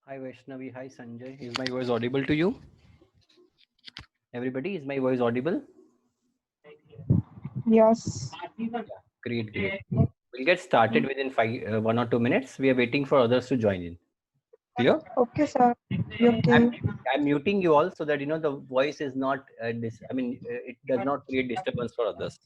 Hi Vaishnavi, hi Sanjay. Is my voice audible to you? Everybody, is my voice audible? Yes. Yeah, great, great. We'll get started within 1 or 2 minutes. We are waiting for others to join in. Clear? Okay, sir. I'm, Okay. I'm muting you all so that the voice is not it does not create disturbance for others.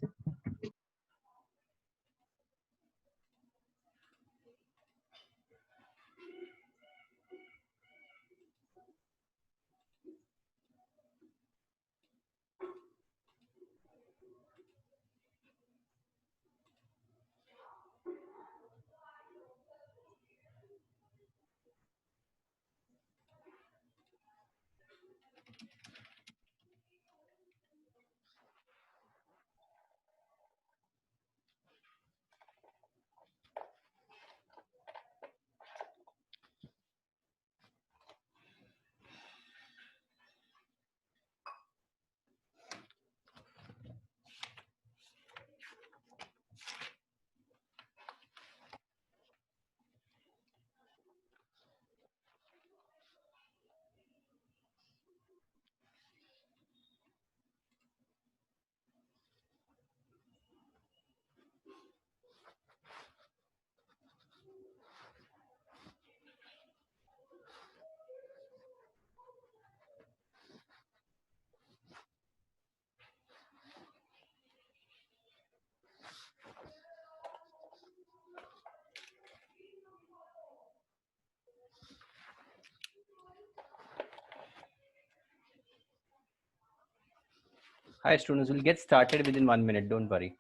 Hi students, we'll get started within 1 minute. Don't worry.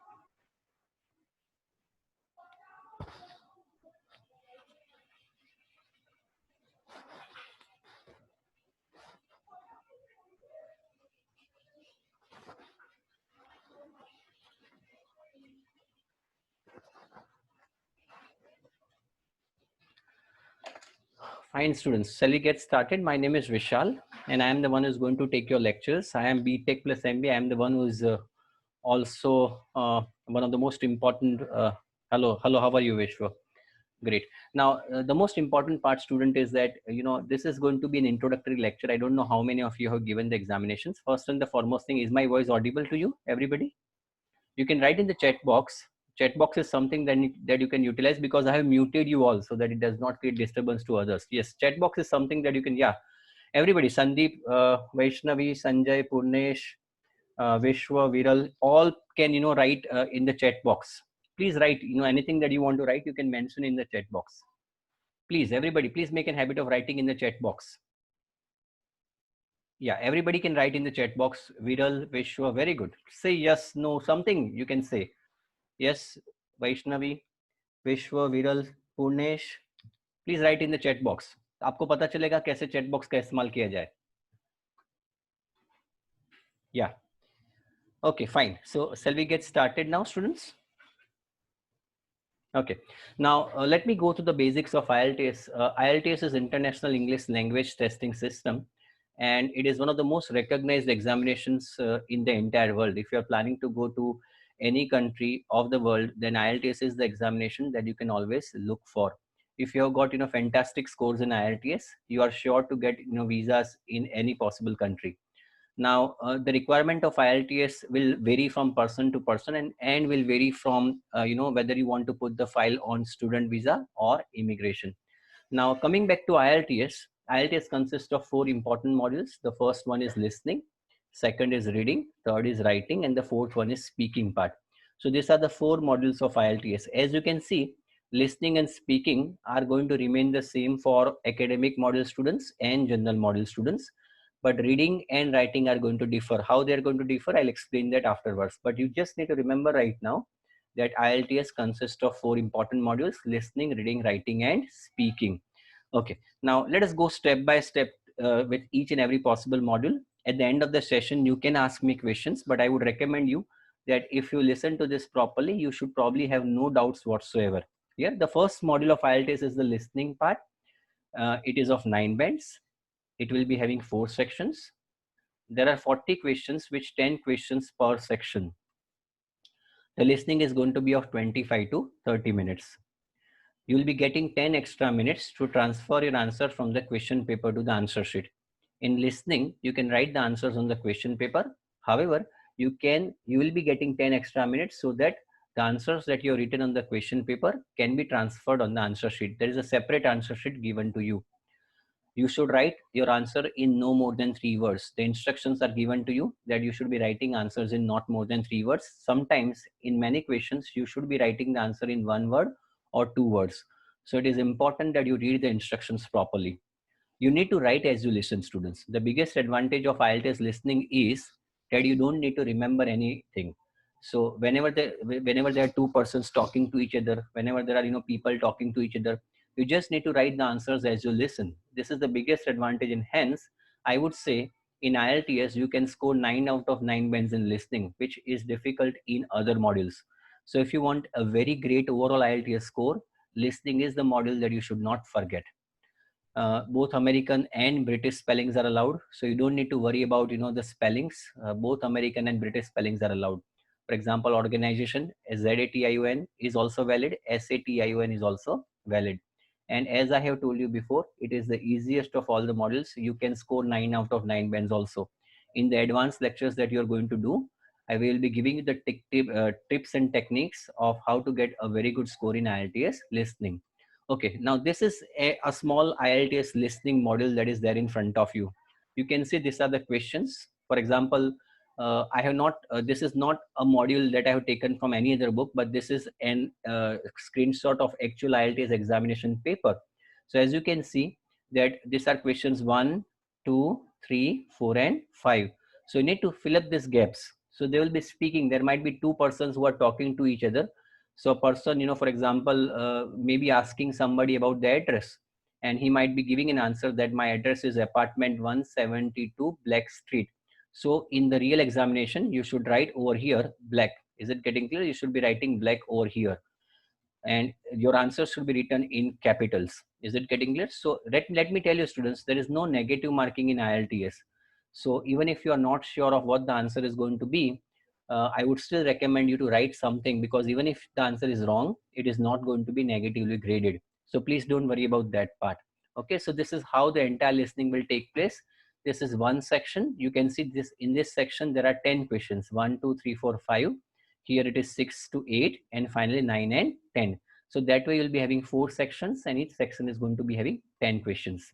Fine students, shall we get started? My name is Vishal and I am the one who's going to take your lectures. I am BTech plus MBA. I am the one who's also one of the most important hello, how are you, Vishwa? Great. Now the most important part, student, is that this is going to be an introductory lecture. I don't know how many of you have given the examinations. First and the foremost thing, is my voice audible to you, everybody? You can write in the chat box. Chat box is something that you can utilize, because I have muted you all so that it does not create disturbance to others. Yes, chat box is something that you can, yeah, everybody, Sandeep, Vaishnavi, Sanjay, Purnesh, Vishwa, Viral, all can write in the chat box. Please write anything that you want to write. You can mention in the chat box. Please, everybody, please make a habit of writing in the chat box. Yeah, everybody can write in the chat box. Viral, Vishwa, very good. Say yes, no, something you can say. Yes, Vaishnavi, Vishwa, Viral, Purnesh, please right in the chat box. आपको पता चलेगा कैसे chat box का इस्तेमाल किया जाए. या okay fine. So shall we get started now, students? Okay, now let me go to the basics of IELTS. IELTS is International English Language Testing System, and it is one of the most recognized examinations in the entire world. If you are planning to go to any country of the world, then IELTS is the examination that you can always look for. If you have got fantastic scores in IELTS, you are sure to get visas in any possible country. Now, the requirement of IELTS will vary from person to person, and will vary from, whether you want to put the file on student visa or immigration. Now, coming back to IELTS, IELTS consists of 4 important modules. The first one is listening, second is reading, third is writing, and the fourth one is speaking part. So these are the 4 modules of IELTS. As you can see, listening and speaking are going to remain the same for academic module students and general module students, but reading and writing are going to differ. How they are going to differ, I'll explain that afterwards. But you just need to remember right now that IELTS consists of 4 important modules: listening, reading, writing, and speaking. Okay, now let us go step by step with each and every possible module. At the end of the session, you can ask me questions, but I would recommend you that if you listen to this properly, you should probably have no doubts whatsoever. Here, the first module of IELTS is the listening part. It is of 9 bands. It will be having 4 sections. There are 40 questions, which 10 questions per section. The listening is going to be of 25 to 30 minutes. You will be getting 10 extra minutes to transfer your answer from the question paper to the answer sheet. In listening, you can write the answers on the question paper. However, you will be getting 10 extra minutes so that the answers that you have written on the question paper can be transferred on the answer sheet. There is a separate answer sheet given to you. You should write your answer in no more than 3 words. The instructions are given to you that you should be writing answers in not more than 3 words. Sometimes in many questions, you should be writing the answer in 1 word or 2 words. So it is important that you read the instructions properly. You need to write as you listen, students. The biggest advantage of IELTS listening is that you don't need to remember anything. So whenever there are two persons talking to each other, whenever there are people talking to each other, you just need to write the answers as you listen. This is the biggest advantage, and hence I would say in IELTS you can score 9 out of 9 bands in listening, which is difficult in other modules. So if you want a very great overall IELTS score, listening is the module that you should not forget. Both American and British spellings are allowed, so you don't need to worry about the spellings. Both American and British spellings are allowed. For example, organization, ZATION is also valid, SATION is also valid. And as I have told you before, it is the easiest of all the models. You can score 9 out of 9 bands also. In the advanced lectures that you are going to do, I will be giving you the tips and techniques of how to get a very good score in IELTS listening. Okay, now this is a small IELTS listening module that is there in front of you. You can see these are the questions. For example, I have not, this is not a module that I have taken from any other book, but this is an screenshot of actual IELTS examination paper. So as you can see that these are questions 1, 2, 3, 4, and 5. So you need to fill up these gaps. So they will be speaking. There might be two persons who are talking to each other. So a person, for example, maybe asking somebody about the address, and he might be giving an answer that my address is apartment 172 Black Street. So in the real examination, you should write over here Black. Is it getting clear? You should be writing Black over here, and your answer should be written in capitals. Is it getting clear? So let me tell you, students, there is no negative marking in IELTS. So even if you are not sure of what the answer is going to be, I would still recommend you to write something, because even if the answer is wrong, it is not going to be negatively graded. So please don't worry about that part. Okay, so this is how the entire listening will take place. This is one section. You can see this in this section there are 10 questions, 1, 2, 3, 4, 5. Here it is 6 to 8, and finally 9 and 10. So that way you'll be having 4 sections, and each section is going to be having 10 questions.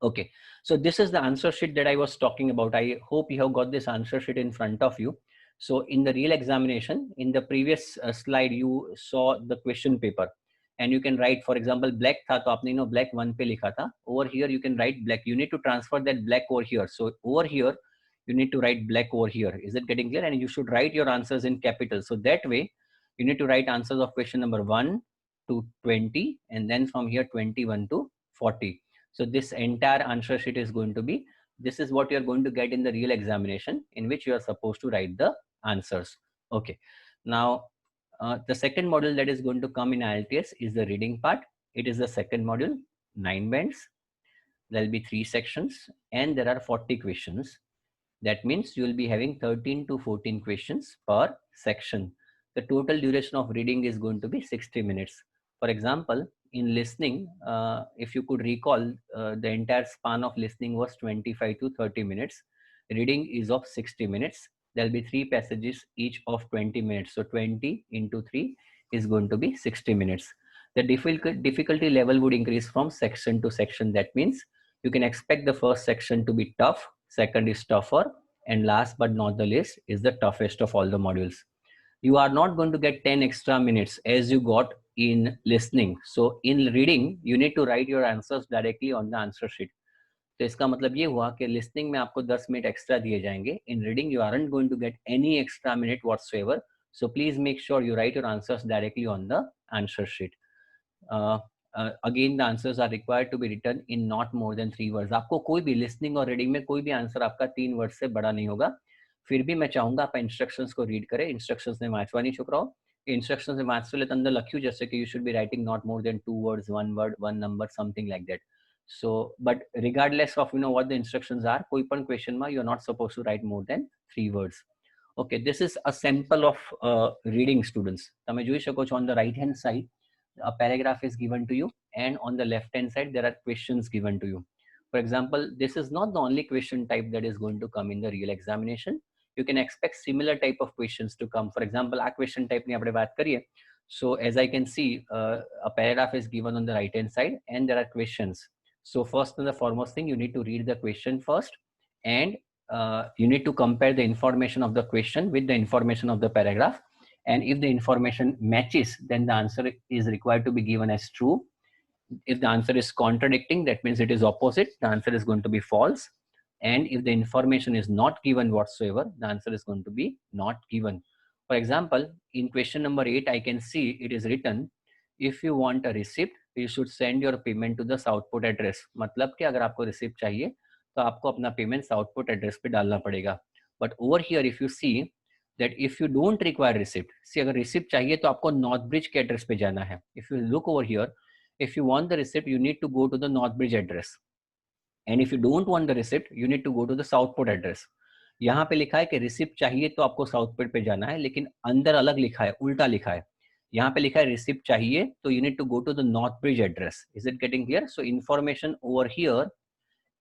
Okay, so this is the answer sheet that I was talking about. I hope you have got this answer sheet in front of you. So in the real examination, in the previous slide, you saw the question paper, and you can write, for example, black tha, to aapne black 1 pe likha tha. Over here, you can write black. You need to transfer that black over here. So over here, you need to write black over here. Is it getting clear? And you should write your answers in capital. So that way, you need to write answers of question number 1 to 20, and then from here 21 to 40. So this entire answer sheet is going to be, this is what you're going to get in the real examination, in which you are supposed to write the answers. Okay. Now, the second module that is going to come in IELTS is the reading part. It is the second module, 9 bands. There'll be 3 sections, and there are 40 questions. That means you will be having 13 to 14 questions per section. The total duration of reading is going to be 60 minutes. For example, in listening, if you could recall, the entire span of listening was 25 to 30 minutes. Reading is of 60 minutes. There'll be 3 passages, each of 20 minutes. So 20 into 3 is going to be 60 minutes. The difficulty level would increase from section to section. That means you can expect the first section to be tough, second is tougher, and last but not the least is the toughest of all the modules. You are not going to get 10 extra minutes as you got in listening. So in reading, you need to write your answers directly on the answer sheet. तो इसका मतलब ये हुआ कि listening में आपको 10 minute extra दिए जाएंगे. In reading, you aren't going to get any extra minute whatsoever. So please make sure you write your answers directly on the answer sheet. Again, the answers are required to be written in not more than 3 words. आपको कोई भी listening और reading में कोई भी answer आपका 3 word से बड़ा नहीं होगा. फिर भी मैं चाहूंगा आप इंस्ट्रक्शंस को रीड करें. इंस्ट्रक्शंस ने वांचवा नहीं छुकराओ. इंस्ट्रक्शंस ने वांचले अंदर लख्यू जैसे कि you should be writing not more than 2 words, 1 word, 1 number, something like that. So, but regardless of what the instructions are, कोई पण question में you are not supposed to write more than 3 words. Okay, this is a sample of reading, students. તમે જોઈ શકો છો on the right hand side. a paragraph is given to you, and on the left hand side there are questions given to you. For example, this is not the only question type that is going to come in the real examination. You can expect similar type of questions to come. For example, આ question type ની આપણે વાત કરીએ. So as I can see, a paragraph is given on the right hand side and there are questions. So first and the foremost thing, you need to read the question first, and you need to compare the information of the question with the information of the paragraph. And if the information matches, then the answer is required to be given as true. If the answer is contradicting, that means it is opposite, the answer is going to be false. And if the information is not given whatsoever, the answer is going to be not given. For example, in question number 8, I can see it is written, if you want a receipt, you should send your payment to the Southport address. मतलब कि अगर आपको receipt चाहिए तो आपको अपना payment Southport address पे डालना पड़ेगा. But over here, if you see that if you don't require receipt, see अगर receipt चाहिए तो आपको North Bridge के address पे जाना है. If you look over here, if you want the receipt, you need to go to the North Bridge address. And if you don't want the receipt, you need to go to the Southport address. यहाँ पे लिखा है कि receipt चाहिए तो आपको Southport पे जाना है, लेकिन अंदर अलग लिखा है, उल्टा लिखा है. यहाँ पे लिखा है रिसिप्ट चाहिए तो you need to go to the North Bridge address. Is it getting clear? So information over here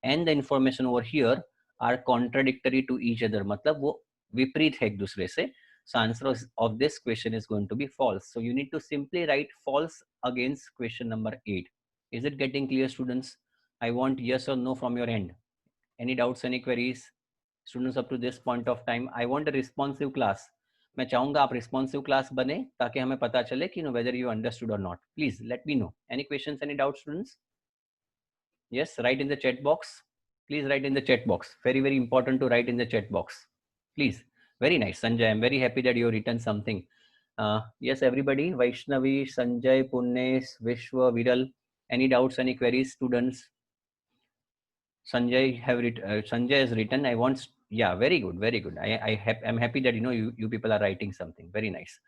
and the information over here are contradictory to each other. मतलब वो विपरीत है एक दूसरे से. So answer of this question is going to be false. So you need to simply write false against question number 8. Is it getting clear, students? I want yes or no from your end. Any doubts, any queries? Students, up to this point of time, I want a responsive class. मैं चाहूंगा आप responsive class बने ताकि हमें पता चले कि whether you understood or not. Please let me know. Any questions, any doubts, students? Yes, write in the chat box. Please write in the chat box. Very, very important to write in the chat box. Please. Very nice, Sanjay. I'm very happy that you written something. Yes, everybody. Vaishnavi, Sanjay, Punnesh, Vishwa, Viral. Any doubts, any queries, students? Sanjay Sanjay has written. I want. Yeah, very good, very good. I'm happy that you people are writing something. Very nice.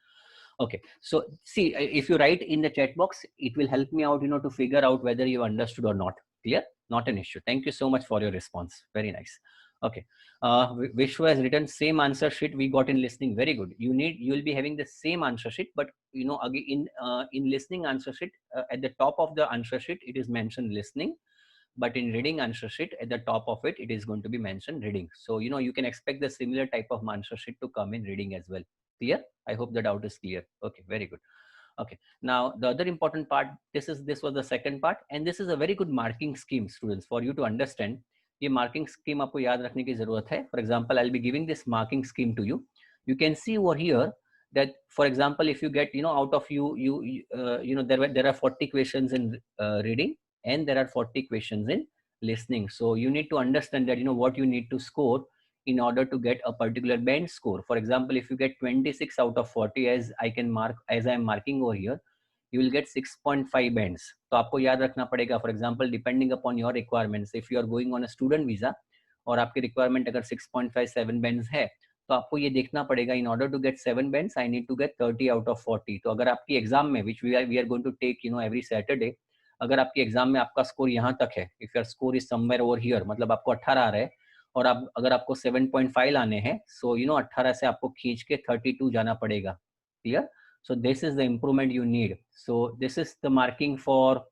Okay, so see, if you write in the chat box, it will help me out, to figure out whether you understood or not. Clear? Not an issue. Thank you so much for your response. Very nice. Okay. Vishwa has written same answer sheet we got in listening. Very good. You will be having the same answer sheet, but again in listening answer sheet, at the top of the answer sheet it is mentioned listening, but in reading answer sheet at the top of it is going to be mentioned reading. So you can expect the similar type of answer sheet to come in reading as well. Clear? I hope the doubt is clear. Okay, very good. Okay, now the other important part, this was the second part, and this is a very good marking scheme, students, for you to understand. ये marking scheme आपको याद रखने की जरूरत है. For example, I'll be giving this marking scheme to you. You can see over here that, for example, if you get out of there are 40 questions in reading, and there are 40 questions in listening. So you need to understand that what you need to score in order to get a particular band score. For example, if you get 26 out of 40, as I am marking over here, you will get 6.5 bands. तो आपको याद रखना पड़ेगा. For example, depending upon your requirements, if you are going on a student visa और आपकी requirement अगर 6.57 bands है, तो आपको ये देखना पड़ेगा, in order to get 7 bands, I need to get 30 out of 40. तो अगर आपकी एग्जाम में, which we are going to take every Saturday, अगर आपकी एग्जाम में आपका स्कोर यहाँ तक है, if your score is somewhere over here, मतलब आपको 18 आ रहा है और अगर आपको 7.5 लाने हैं, so 18 से आपको खींच के 32 जाना पड़ेगा. Clear? So this is the improvement you need. So this is the marking for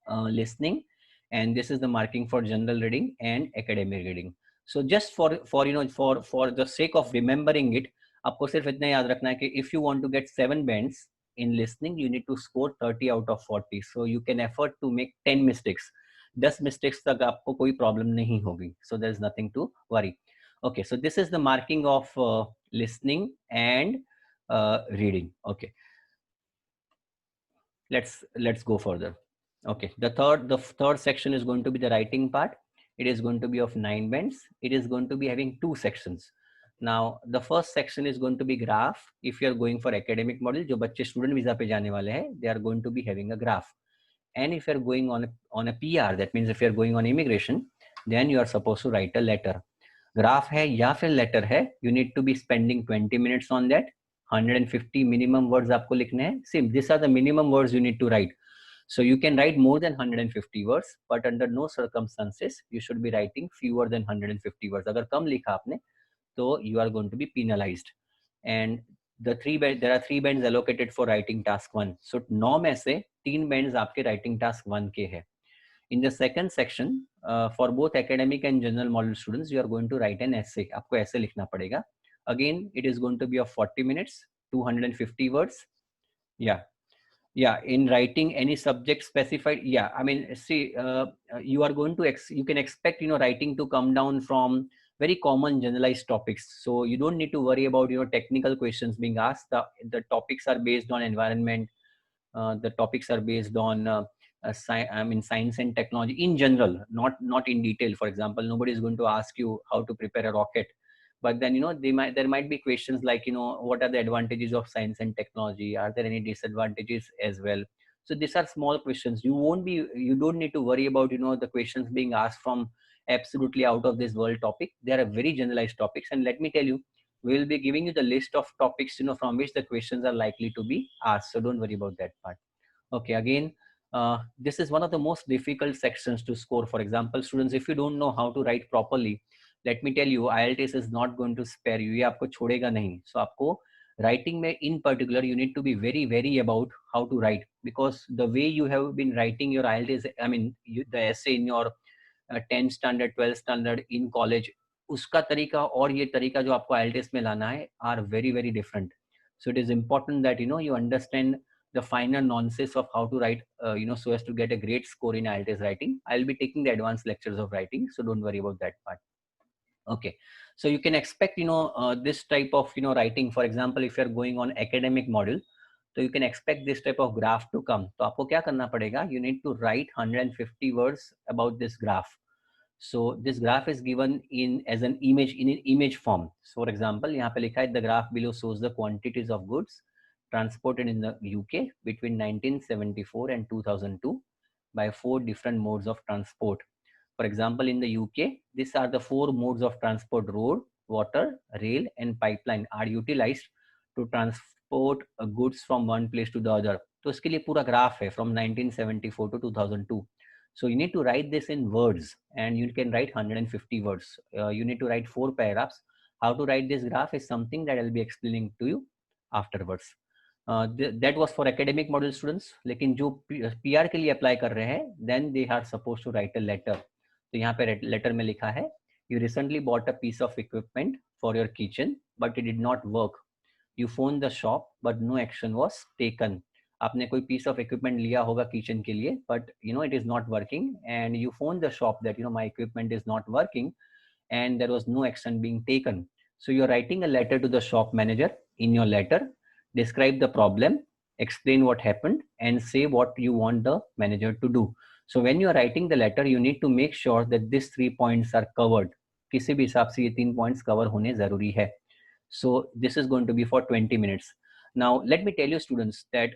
listening, and this is the marking for general reading and academic reading. So just for the sake of remembering it, आपको सिर्फ इतना याद रखना है कि if you want to get 7 bands in listening, you need to score 30 out of 40. So you can afford to make 10 mistakes. 10 mistakes तक आपको कोई problem नहीं होगी. So there is nothing to worry. Okay, so this is the marking of listening and reading. Okay, let's go further. Okay, the third section is going to be the writing part. It is going to be of 9 bands. It is going to be having 2 sections. Now the first section is going to be graph. If you are going for academic model, जो बच्चे student visa पे जाने वाले हैं, they are going to be having a graph. And if you are going on a PR, that means if you are going on immigration, then you are supposed to write a letter. Graph है या फिर letter है, you need to be spending 20 minutes on that. 150 minimum words आपको लिखने हैं. See, these are the minimum words you need to write. So you can write more than 150 words, but under no circumstances you should be writing fewer than 150 words. अगर कम लिखा आपने, तो you are going to be penalized. And there are 3 bands allocated for writing task 1. So 9 में से 3 bands आपके writing task 1 के हैं. In the second section, for both academic and general model students, you are going to write an essay. आपको essay लिखना पड़ेगा. Again, it is going to be of 40 minutes, 250 words. Yeah, in writing any subject specified. Yeah, I mean, see, you are going to you can expect, writing to come down from very common generalized topics. So you don't need to worry about, technical questions being asked. The topics are based on environment. The topics are based on science and technology in general, not in detail. For example, nobody is going to ask you how to prepare a rocket, but then there might be questions like, what are the advantages of science and technology? Are there any disadvantages as well? So these are small questions. You don't need to worry about, the questions being asked from absolutely out of this world topic. They are very generalized topics, and let me tell you, we will be giving you the list of topics, from which the questions are likely to be asked. So don't worry about that part. Okay, again, this is one of the most difficult sections to score. For example, students, if you don't know how to write properly, let me tell you, IELTS is not going to spare you. ये आपको छोड़ेगा नहीं. So आपको writing में in particular, you need to be very, very about how to write, because the way you have been writing your IELTS, I mean, the essay in your 10th standard, 12th standard, in college, उसका तरीका और ये तरीका जो आपको IELTS में लाना है are very, very different. So it is important that you understand the finer nuances of how to write, so as to get a great score in IELTS writing. I'll be taking the advanced lectures of writing, so don't worry about that part. Okay, so you can expect this type of writing. For example, if you're going on academic module, so you can expect this type of graph to come. तो आपको क्या करना पड़ेगा? You need to write 150 words about this graph. So this graph is given as an image, in an image form. So for example, यहाँ पे लिखा है, the graph below shows the quantities of goods transported in the UK between 1974 and 2002 by 4 different modes of transport. For example, in the UK, these are the 4 modes of transport: road, water, rail, and pipeline are utilized to transport goods from one place to the other. तो इसके लिए पूरा graph है from 1974 to 2002. So you need to write this in words, and you can write 150 words. You need to write 4 paragraphs. How to write this graph is something that I'll be explaining to you afterwards. That was for academic model students. लेकिन जो PR के लिए apply कर रहे हैं, then they are supposed to write a letter. तो यहाँ पे लेटर में लिखा है, you recently bought a piece of equipment for your kitchen but it did not work. You phoned the shop but no action was taken. आपने कोई piece of equipment लिया होगा kitchen के लिए, but it is not working, and you phoned the shop that my equipment is not working, and there was no action being taken. So you're writing a letter to the shop manager. In your letter, describe the problem, explain what happened, and say what you want the manager to do. So when you are writing the letter, you need to make sure that these 3 points are covered. किसी भी हिसाब से ये 3 points cover होने जरूरी है. So this is going to be for 20 minutes. Now let me tell you students that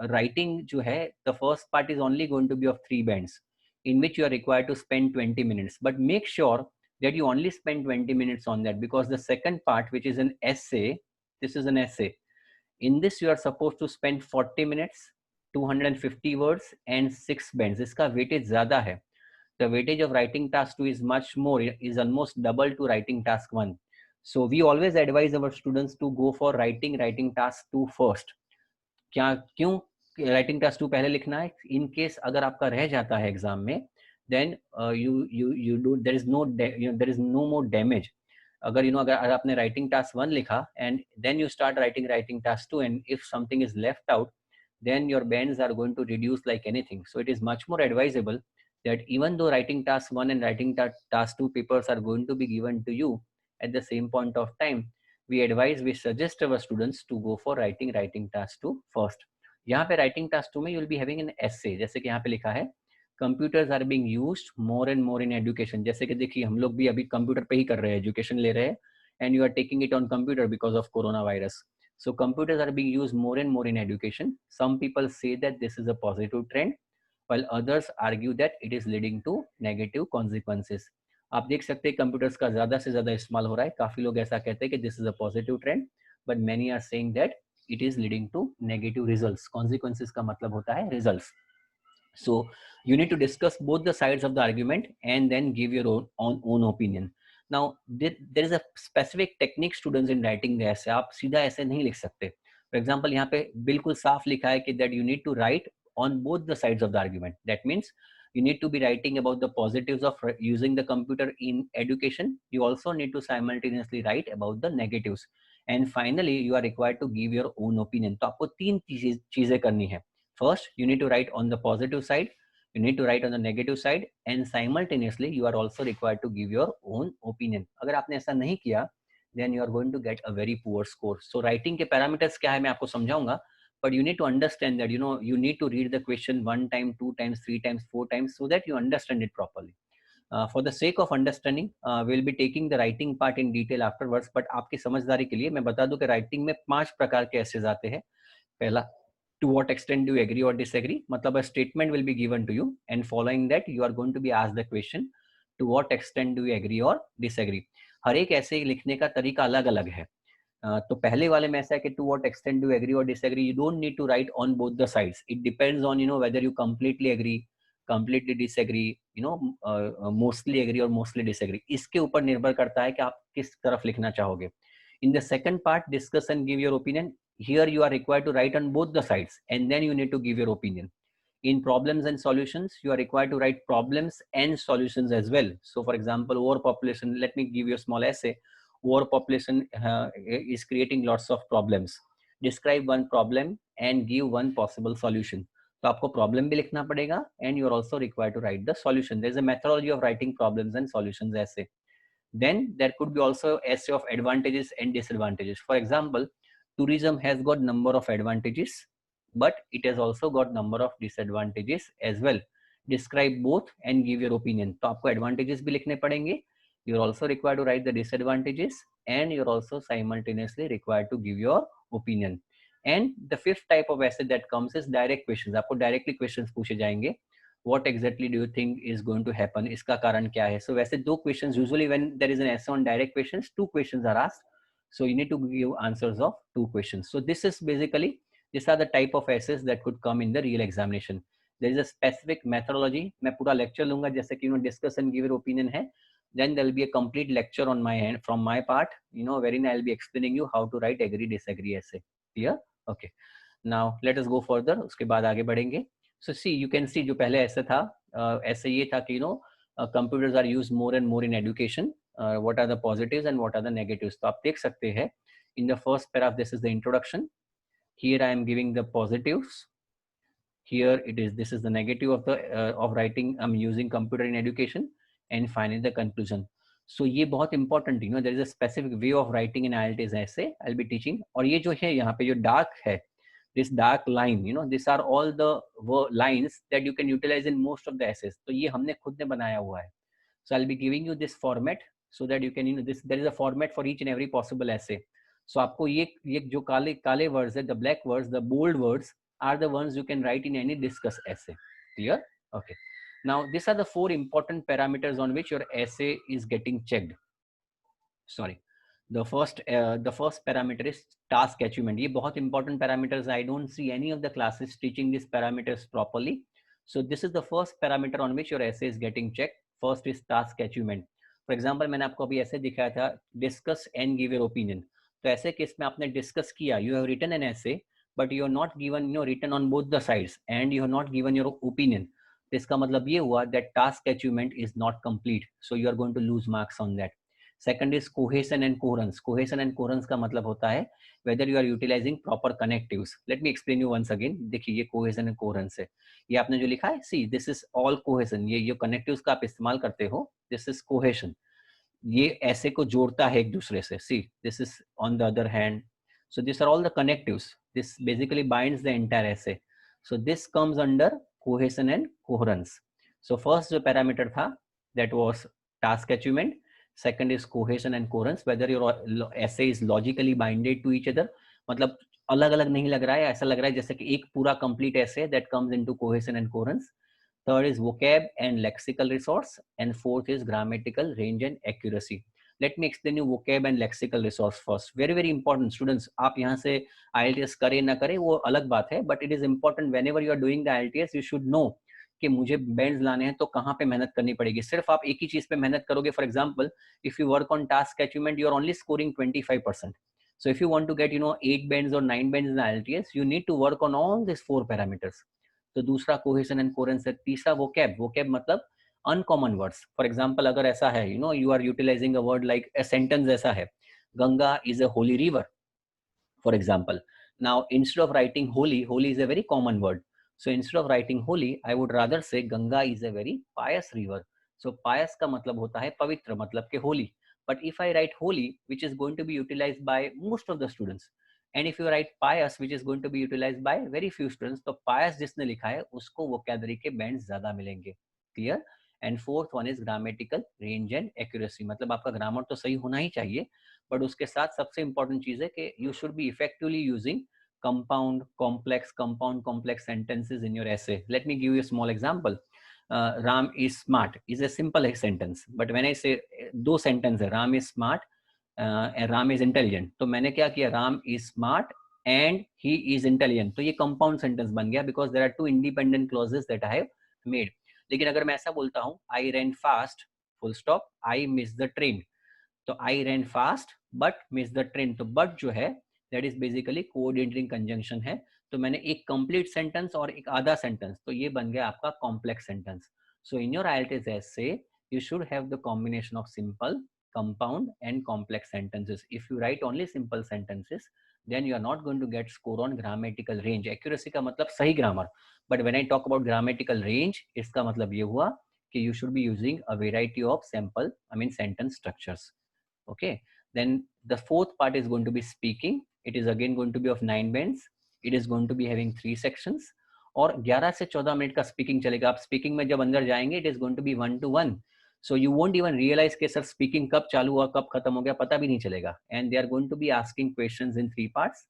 writing जो है, the first part is only going to be of 3 bands in which you are required to spend 20 minutes. But make sure that you only spend 20 minutes on that, because the second part, which is an essay, this is an essay. In this you are supposed to spend 40 minutes, 250 words, and 6 bands. इसका weightage ज़्यादा है. The weightage of writing task 2 is much more, is almost double to writing task 1. So we always advise our students to go for writing task 2 first. क्यों writing task 2 पहले लिखना है? In case अगर आपका रह जाता है एग्जाम में, then there is no more damage. अगर आपने writing task 1 लिखा and then you start writing task 2, and if something is left out, then your bands are going to reduce like anything. So it is much more advisable that even though writing task 1 and writing task 2 papers are going to be given to you at the same point of time, we suggest our students to go for writing task 2 first. यहाँ पे writing task 2 में you will be having an essay. जैसे कि यहाँ पे लिखा है, computers are being used more and more in education. जैसे कि देखिए, हम लोग भी अभी कंप्यूटर पे ही कर रहे हैं, एजुकेशन ले रहे हैं, and you are taking it on computer because of coronavirus. So computers are being used more and more in education. Some people say that this is a positive trend, while others argue that it is leading to negative consequences. आप देख सकते हैं computers का ज्यादा से ज्यादा इस्तेमाल हो रहा है. काफी लोग ऐसा कहते हैं कि this is a positive trend, but many are saying that it is leading to negative results. Consequences का मतलब होता है results. So you need to discuss both the sides of the argument and then give your own opinion. Now there is a specific technique students in writing the essay, आप सीधा ऐसे नहीं लिख सकते. फॉर एग्जांपल यहाँ पे बिल्कुल साफ लिखा है कि that you need to write on both the sides of the argument. That means you need to be writing about the positives of using the computer in education. You also need to simultaneously write about the negatives. And finally, you are required to give your own opinion. तो आपको तीन चीजें करनी है. First, you need to write on the positive side. You need to write on the negative side, and simultaneously, you are also required to give your own opinion. अगर आपने ऐसा नहीं किया, then you are going to get a very poor score. So writing के parameters क्या है मैं आपको समझाऊंगा. But you need to understand that you need to read the question 1 time, 2 times, 3 times, 4 times, so that you understand it properly. For the sake of understanding, we'll be taking the writing part in detail afterwards. But आपकी समझदारी के लिए मैं बता दूं कि writing में 5 प्रकार के essays आते हैं. पहला, to what extent do you agree or disagree? मतलब a statement will be given to you, and following that you are going to be asked the question, to what extent do you agree or disagree? हर एक ऐसे लिखने का तरीका अलग अलग है. तो पहले वाले में ऐसा है कि to what extent do agree और disagree, you don't need to write on both the sides. It depends on whether you completely agree, completely disagree, mostly agree और मोस्टली डिसएग्री. इसके ऊपर निर्भर करता है कि आप किस तरफ लिखना चाहोगे. In the second part, discuss and give your opinion. Here you are required to write on both the sides and then you need to give your opinion. In problems and solutions, you are required to write problems and solutions as well. So for example, overpopulation, let me give you a small essay. Overpopulation is creating lots of problems. Describe one problem and give one possible solution. तो आपको problem भी लिखना पड़ेगा and you are also required to write the solution. There is a methodology of writing problems and solutions essay. Then there could be also essay of advantages and disadvantages. For example, tourism has got number of advantages, but it has also got number of disadvantages as well. Describe both and give your opinion. तो आपको advantages भी लिखने पड़ेंगे. You're also required to write the disadvantages, and you're also simultaneously required to give your opinion. And the fifth type of essay that comes is direct questions. आपको directly questions पूछे जाएंगे. What exactly do you think is going to happen? इसका कारण क्या है? So वैसे दो questions, usually when there is an essay on direct questions, 2 questions are asked. So you need to give answers of 2 questions. So this is basically, these are the type of essays that could come in the real examination. There is a specific methodology. मैं पूरा lecture लूंगा, जैसे कि discuss and give your opinion है. Then there will be a complete lecture on my hand from my part, wherein I'll be explaining you how to write agree disagree essay. Clear? Okay. Now let us go further. उसके बाद आगे बढ़ेंगे. So see, you can see जो पहले ऐसे था, ऐसे ये था कि computers are used more and more in education. What are the positives and what are the negatives? तो आप देख सकते हैं, in the first paragraph, this is the introduction. Here I am giving the positives. Here it is, this is the negative of the of writing I'm using computer in education, and finally the conclusion. So ये बहुत important, there is a specific way of writing in IELTS essay I'll be teaching. और ये जो है यहाँ पे जो dark है, this dark line, these are all the lines that you can utilize in most of the essays. तो ये हमने खुद ने बनाया हुआ है. So I'll be giving you this format so that you can, there is a format for each and every possible essay. So आपको ये जो काले words है, the black words, the bold words are the ones you can write in any discuss essay. Clear? Okay. Now these are the 4 important parameters on which your essay is getting checked. Sorry. The first parameter is task achievement. ये बहुत important parameters. I don't see any of the classes teaching these parameters properly. So this is the first parameter on which your essay is getting checked. First is task achievement. For example, मैंने आपको अभी ऐसे दिखाया था, discuss and give your opinion. तो ऐसे case में आपने discuss किया, you have written an essay, but you are not given, written on both the sides, and you have not given your opinion. तो इसका मतलब ये हुआ that task achievement is not complete. So you are going to lose marks on that. Second is cohesion and coherence. Cohesion and coherence का मतलब होता है whether you are utilizing proper connectives. Let me explain you once again. देखिए ये cohesion and coherence है. ये आपने जो लिखा है, see this is all cohesion. ये जो connectives का आप इस्तेमाल करते हो, this is cohesion. ये ऐसे को जोड़ता है एक दूसरे से. See, this is on the other hand. So these are all the connectives. This basically binds the entire essay. So this comes under cohesion and coherence. So first जो parameter था, that was task achievement. Second is cohesion and coherence, whether your essay is logically binded to each other. मतलब अलग अलग नहीं लग रहा है, ऐसा लग रहा है जैसे कि एक पूरा complete essay that comes into cohesion and coherence. Third is vocab and lexical resource, and fourth is grammatical range and accuracy. Let me explain you vocab and lexical resource first. Very very important students. आप यहाँ से IELTS करें ना करें वो अलग बात है, but it is important whenever you are doing the IELTS you should know कि मुझे बैंड्स लाने हैं तो कहाँ पे मेहनत करनी पड़ेगी. सिर्फ आप एक ही चीज पे मेहनत करोगे. For example, if you work on task achievement, you are only scoring 25%. So if you want to get 8 bands or 9 bands in IELTS, you need to work on all these 4 parameters. तो दूसरा cohesion and coherence है. तीसरा vocab. Vocab मतलब uncommon words. For example, अगर ऐसा है, you are utilising a word like a sentence ऐसा है, Ganga is a holy river, for example. Now instead of writing holy, holy is a very common word, so instead of writing holy, I would rather say Ganga is a very pious river. So pious का मतलब होता है पवित्र, मतलब के holy. But if I write holy, which is going to be utilized by most of the students, and if you write pious, which is going to be utilized by very few students, तो pious जिसने लिखा है उसको vocabulary के bands ज्यादा मिलेंगे. Clear? And fourth one is grammatical range and accuracy. मतलब आपका ग्रामर तो सही होना ही चाहिए, बट उसके साथ सबसे इंपॉर्टेंट चीज है कि you should be effectively using compound complex sentences in your essay. Let me give you a small example. Ram is smart is a simple sentence, but when I say दो sentence है, Ram is smart and Ram is intelligent, तो मैंने क्या किया, Ram is smart and he is intelligent, तो ये compound sentence बन गया because there are two independent clauses that I have made. लेकिन अगर मैं ऐसा बोलता हूँ, I ran fast full stop, I missed the train, तो I ran fast but miss the train, तो बट जो है that is basically coordinating conjunction है. तो मैंने एक कंप्लीट सेंटेंस और एक आधा सेंटेंस, तो ये बन गया आपका complex sentence. So in your IELTS essay you should have the combination of simple, compound and complex sentences. If you write only simple sentences, then you are not going to get score on grammatical range. Accuracy का मतलब सही grammar, but when I talk about grammatical range, इसका मतलब ये हुआ कि you should be using a variety of sample, I mean sentence structures. Okay, then the fourth part is going to be speaking. It is again going to be of 9 bands. It is going to be having 3 sections. और 11 से 14 minute का speaking चलेगा. आप speaking में जब अंदर जाएंगे, it is going to be 1 to 1. So you won't even realise कि सर स्पीकिंग कब चालू हुआ कब खत्म हो गया, पता भी नहीं चलेगा. And they are going to be asking questions in 3 parts.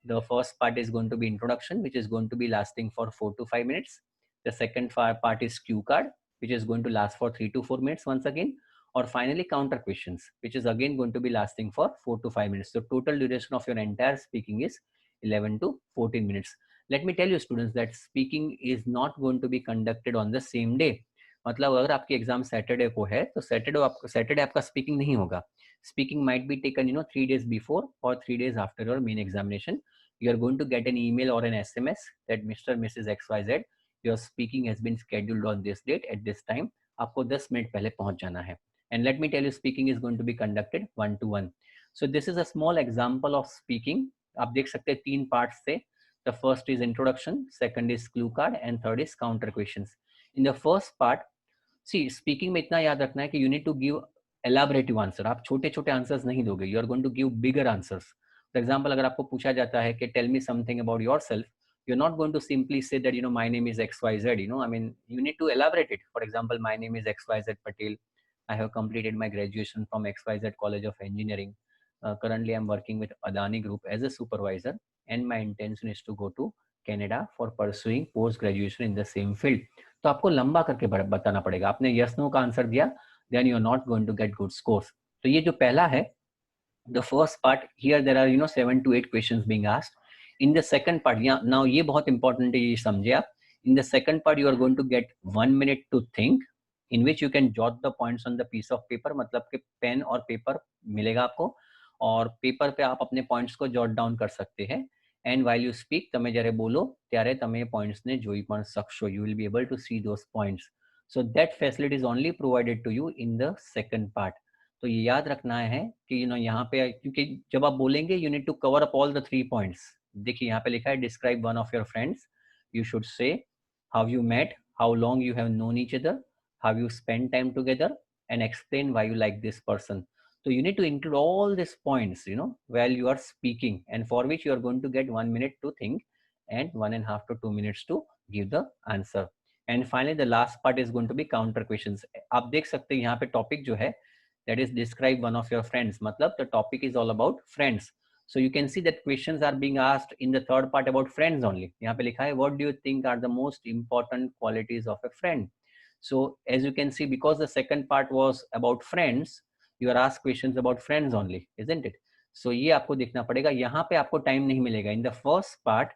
The first part is going to be introduction, which is going to be lasting for 4 to 5 minutes. The second part is cue card, which is going to last for 3 to 4 minutes once again. Or finally counter questions, which is again going to be lasting for 4 to 5 minutes. So total duration of your entire speaking is 11 to 14 minutes. Let me tell you students that speaking is not going to be conducted on the same day. मतलब अगर आपकी exam Saturday को है तो Saturday आपका speaking नहीं होगा. Speaking might be taken 3 days before और 3 days after your main examination. You are going to get an email or an SMS that Mr. Mrs. XYZ, your speaking has been scheduled on this date at this time. आपको 10 minute पहले पहुंच जाना है. And let me tell you, speaking is going to be conducted 1 to 1. So this is a small example of speaking. आप देख सकते हैं 3 parts से. The first is introduction, second is clue card, and third is counter questions. In the first part, see, speaking में इतना याद रखना है कि you need to give elaborative answer. आप छोटे छोटे answers नहीं दोगे. You are going to give bigger answers. For example, अगर आपको पूछा जाता है कि tell me something about yourself, you're not going to simply say that my name is XYZ. I mean, you need to elaborate it. For example, my name is XYZ Patel. I have completed my graduation from XYZ College of Engineering. Currently, I'm working with Adani Group as a supervisor, and my intention is to go to Canada for pursuing post graduation in the same field. तो आपको लंबा करके बताना पड़ेगा. आपने yes no का answer दिया, then you are not going to get good scores. तो ये जो पहला है, the first part, here there are 7 to 8 questions being asked. In the second part, yeah, now ये बहुत important है, ये समझे आप. In the second part, you are going to get 1 minute to think, in which you can jot the points on the piece of paper. मतलब कि pen और paper मिलेगा आपको और पेपर पे आप अपने पॉइंट्स को जॉट डाउन कर सकते हैं. And while you speak, તમે જ્યારે બોલો ત્યારે તમે points ને જોઈ પણ શકશો. You will be able to see those points. So that facility is only provided to you in the second part. तो ये याद रखना है कि यहाँ पे, क्योंकि जब आप बोलेंगे you need to cover up all the 3 points. देखिए यहाँ पे लिखा है describe one of your friends. You should say how you met, how long you have known each other, how you spend time together, and explain why you like this person. So you need to include all these points, while you are speaking, and for which you are going to get 1 minute to think and 1.5 to 2 minutes to give the answer. And finally, the last part is going to be counter questions. आप देख सकते हैं यहाँ पे topic जो है, that is describe one of your friends. मतलब the topic is all about friends. So you can see that questions are being asked in the third part about friends only. यहाँ पे लिखा है what do you think are the most important qualities of a friend? So as you can see, because the second part was about friends, you are asked questions about friends only, isn't it? So ये आपको देखना पड़ेगा. यहाँ पे आपको time नहीं मिलेगा. In the first part,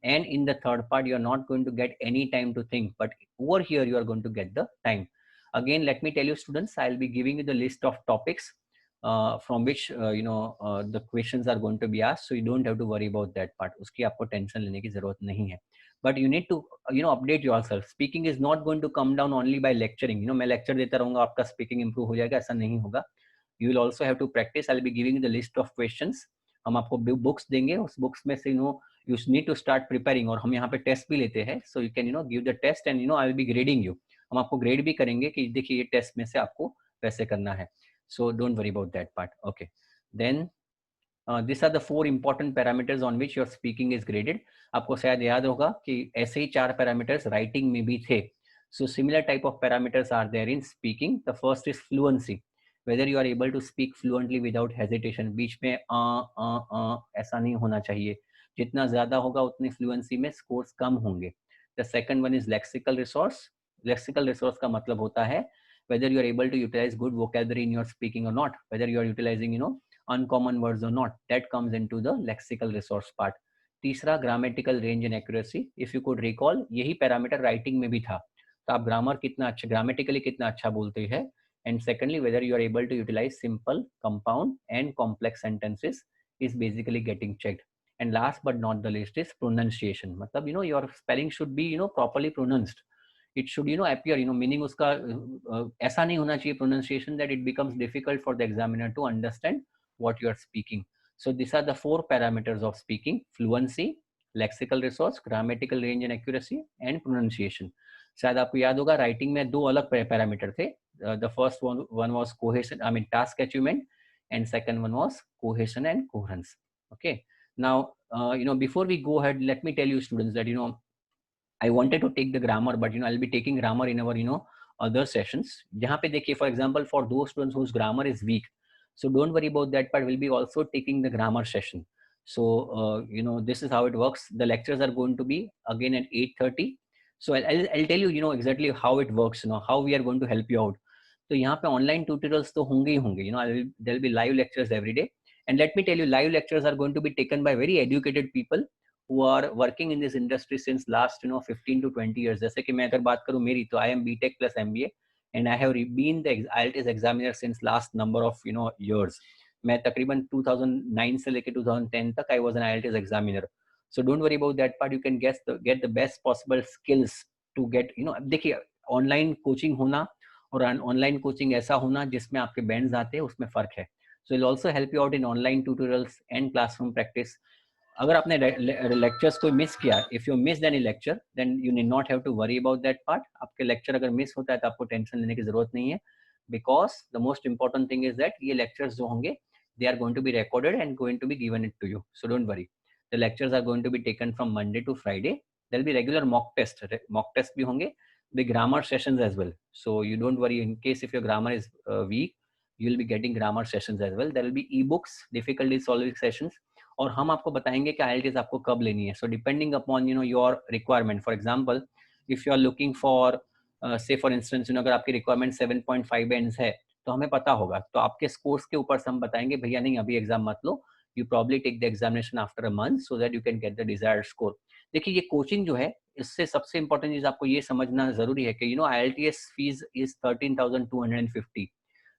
And in the third part, you're not going to get any time to think, but over here you are going to get the time. Again, let me tell you students, I'll be giving you the list of topics from which the questions are going to be asked, so you don't have to worry about that part. Uski aapko tension lene ki zarurat nahi hai. But you need to update yourself. Speaking is not going to come down only by lecturing. मैं lecture देता रहूंगा, आपका speaking improve हो जाएगा, ऐसा नहीं होगा. You will also have to practice. I'll be giving you the list of questions. हम आपको books देंगे, उस books में से you need to start preparing. और हम यहाँ पे test भी लेते हैं, so you can give the test and I will be grading you. हम आपको grade भी करेंगे कि देखिए ये test में से आपको वैसे करना है. So don't worry about that part. Okay. Then these are the 4 important parameters on which your speaking is graded. आपको शायद याद होगा कि ऐसे ही 4 parameters writing में भी थे. So similar type of parameters are there in speaking. The first is fluency. Whether you are able to speak fluently without hesitation. बीच में ऐसा नहीं होना चाहिए. जितना ज़्यादा होगा उतनी fluency में scores कम होंगे. The second one is lexical resource. Lexical resource का मतलब होता है whether you are able to utilize good vocabulary in your speaking or not. Whether you are utilizing uncommon words or not. That comes into the lexical resource part. तीसरा grammatical range and accuracy. If you could recall, यही parameter writing में भी था. तो आप grammar कितना अच्छा, grammatically कितना अच्छा बोलते हैं. And secondly, whether you are able to utilize simple, compound and complex sentences is basically getting checked. And last but not the least is pronunciation. मतलब your spelling should be properly pronounced. It should appear meaning उसका ऐसा नहीं होना चाहिए pronunciation that it becomes difficult for the examiner to understand what you are speaking. So these are the 4 parameters of speaking: fluency, lexical resource, grammatical range and accuracy, and pronunciation. शायद आपको याद होगा writing में 2 अलग parameter थे. The first one was cohesion, I mean task achievement, and second one was cohesion and coherence. Okay. Now before we go ahead, let me tell you students that I wanted to take the grammar, but I'll be taking grammar in our other sessions. जहाँ पे देखिए, for example, for those students whose grammar is weak, so don't worry about that part. We'll be also taking the grammar session. So this is how it works. The lectures are going to be again at 8:30. So I'll tell you exactly how it works. How we are going to help you out. तो यहाँ पे online tutorials तो होंगे ही होंगे. There'll be live lectures every day. And let me tell you, live lectures are going to be taken by very educated people who are working in this industry since last 15 to 20 years. जैसे कि मैं अगर बात करूँ मेरी, तो I am BTech plus MBA and I have been the IELTS examiner since last number of years. मैं तकरीबन 2009 से लेके 2010 तक I was an IELTS examiner. So don't worry about that part. You can get the best possible skills to get देखिए online coaching होना और online coaching ऐसा होना जिसमें आपके बैंड्स आते हैं, उसमें फर्क है. So it'll also help you out in online tutorials and classroom practice. अगर आपने लेक्चर्स कोई मिस किया, if you miss any lecture, then you need not have to worry about that part. आपके लेक्चर अगर मिस होता है तो आपको टेंशन लेने की जरूरत नहीं है, because the most important thing is that ये लेक्चर्स जो होंगे they are going to be recorded and going to be given it to you. So don't worry, the lectures are going to be taken from Monday to Friday. There will be regular mock test भी होंगे, the grammar sessions as well. So you don't worry, in case if your grammar is weak, you will be getting grammar sessions as well. There will be ebooks, difficulty solving sessions, और हम आपको बताएंगे कि IELTS आपको कब लेनी है. So depending upon your requirement. For example, if you are looking for say for instance अगर आपकी requirement 7.5 bands है, तो हमें पता होगा, तो आपके scores के ऊपर से हम बताएंगे भैया नहीं अभी एग्जाम मत लो, you probably take the examination after a month so that you can get the desired score. देखिए ये कोचिंग जो है, इससे सबसे इंपॉर्टेंट चीज आपको ये समझना जरूरी है कि IELTS fees is 13,250.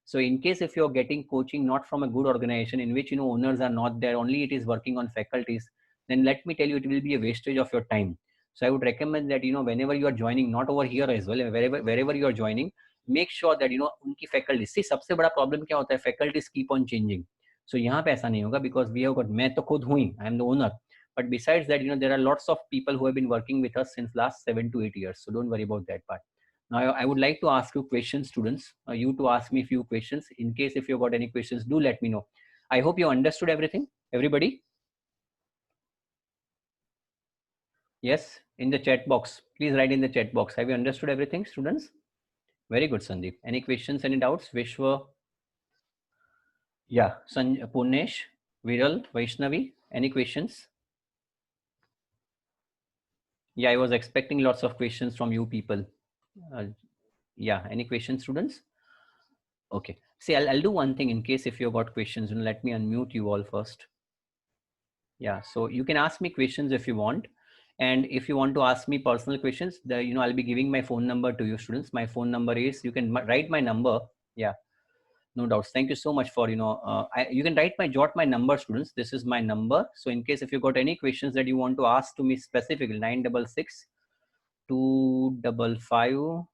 So in case if you're getting coaching not from a good organization in which owners are not there, only it is working on faculties, then let me tell you it will be a wastage of your time. So I would recommend that whenever you are joining, not over here as well, wherever you are joining, make sure that उनकी faculty. See, सबसे बड़ा problem क्या होता है, faculties keep on changing. So यहाँ पे ऐसा नहीं होगा because we have got, मैं तो खुद हुई, I am the owner. But besides that, there are lots of people who have been working with us since last 7 to 8 years. So don't worry about that part. Now, I would like to ask you questions, students. You to ask me a few questions. In case if you got any questions, do let me know. I hope you understood everything. Everybody? Yes, in the chat box. Please write in the chat box. Have you understood everything, students? Very good, Sandeep. Any questions, any doubts? Vishwa? Yeah, Purnesh, Viral, Vaishnavi, any questions? Yeah, I was expecting lots of questions from you people. Yeah, any questions, students? Okay. See, I'll do one thing in case if you got questions, let me unmute you all first. Yeah, so you can ask me questions if you want. And if you want to ask me personal questions, I'll be giving my phone number to you students. My phone number is, you can write my number. Yeah, no doubts. Thank you so much for, you can write jot my number, students. This is my number. So in case if you got any questions that you want to ask to me specifically, 966 255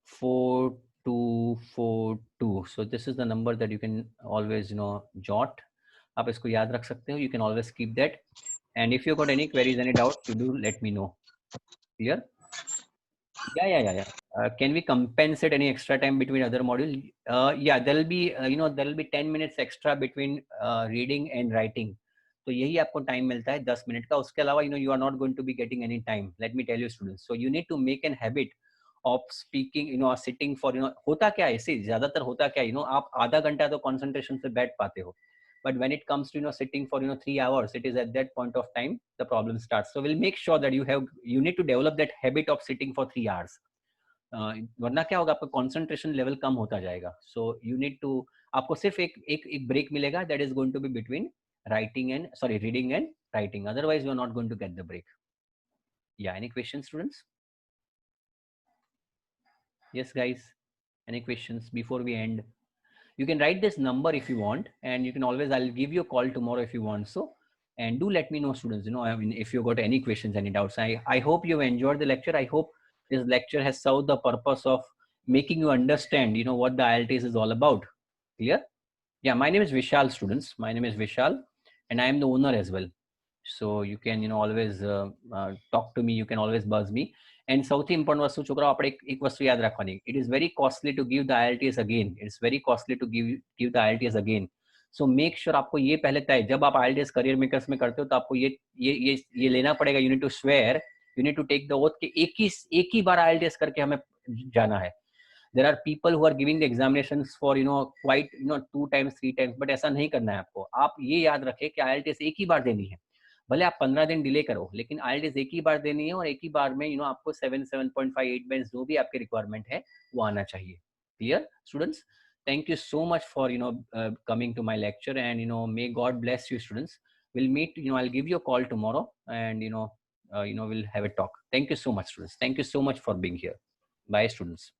4242. So this is the number that you can always, jot. आप इसको याद रख सकते हो. You can always keep that. And if you got any queries, any doubts, you do let me know. Clear? Yeah. Can we compensate any extra time between other module? Yeah, there'll be, there'll be 10 minutes extra between reading and writing. तो यही आपको time मिलता है 10 minute का. उसके अलावा you are not going to be getting any time. Let me tell you students. So you need to make an habit of speaking, sitting for, होता क्या है, see, ज्यादातर होता क्या है, आप आधा घंटा तो concentration से बैठ पाते हो. But when it comes to, sitting for, 3 hours, it is at that point of time the problem starts. So we'll make sure that you need to develop that habit of sitting for 3 hours. वरना क्या होगा, आपका concentration level कम होता जाएगा. So you need to, आपको सिर्फ एक break मिलेगा, that is going to be between reading and writing. Otherwise you are not going to get the break. Yeah, any questions students? Yes guys, any questions before we end? You can write this number if you want, and you can always, I'll give you a call tomorrow if you want. So, and do let me know students, I mean, if you got any questions, any doubts. I hope you enjoyed the lecture. I hope this lecture has served the purpose of making you understand, what the IELTS is all about. Clear? Yeah, my name is Vishal, students. My name is Vishal, and I am the owner as well. So you can, always talk to me. You can always buzz me. And સૌથી important વસ્તુ છોકરાઓ, આપણે એક વસ્તુ યાદ રાખવાની. It is very costly to give the IELTS again. It's very costly to give the IELTS again. So make sure आपको ये पहले तय, जब आप IELTS करियर मेकर्स में करते हो तो आपको ये लेना पड़ेगा. You need to swear, you need to take the oath कि एक ही बार IELTS करके हमें जाना है. There are people who are giving the examinations for, quite, 2 times 3 times, but ऐसा नहीं करना है आपको. आप ये याद रखें कि IELTS एक ही बार देनी है. भले आप 15 दिन डिले करो, लेकिन IELTS एक ही बार देनी है, और एक ही बार में, आपको 7.5 8 बैंड्स जो भी आपके रिक्वायरमेंट है वो आना चाहिए. Clear students? Thank you so much for, coming to my lecture, and, may God bless you students. We'll meet, I'll give you a call tomorrow, and, we'll have a talk. Thank you so much students. Thank you so much for being here. Bye students.